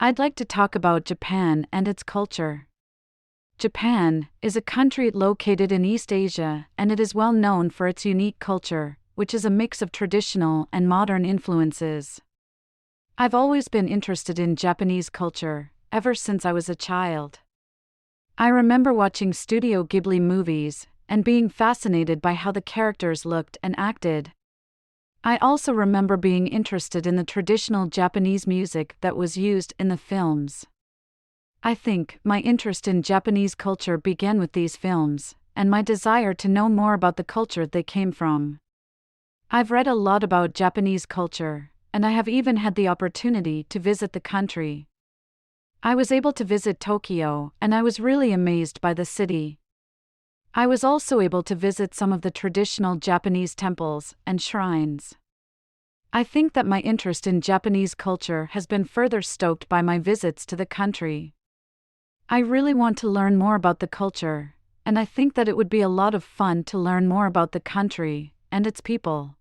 I'd like to talk about Japan and its culture. Japan is a country located in East Asia, and it is well known for its unique culture, which is a mix of traditional and modern influences. I've always been interested in Japanese culture, ever since I was a child. I remember watching Studio Ghibli movies, and being fascinated by how the characters looked and acted. I also remember being interested in the traditional Japanese music that was used in the films. I think my interest in Japanese culture began with these films, and my desire to know more about the culture they came from. I've read a lot about Japanese culture, and I have even had the opportunity to visit the country. I was able to visit Tokyo, and I was really amazed by the city. I was also able to visit some of the traditional Japanese temples and shrines. I think that my interest in Japanese culture has been further stoked by my visits to the country. I really want to learn more about the culture, and I think that it would be a lot of fun to learn more about the country and its people.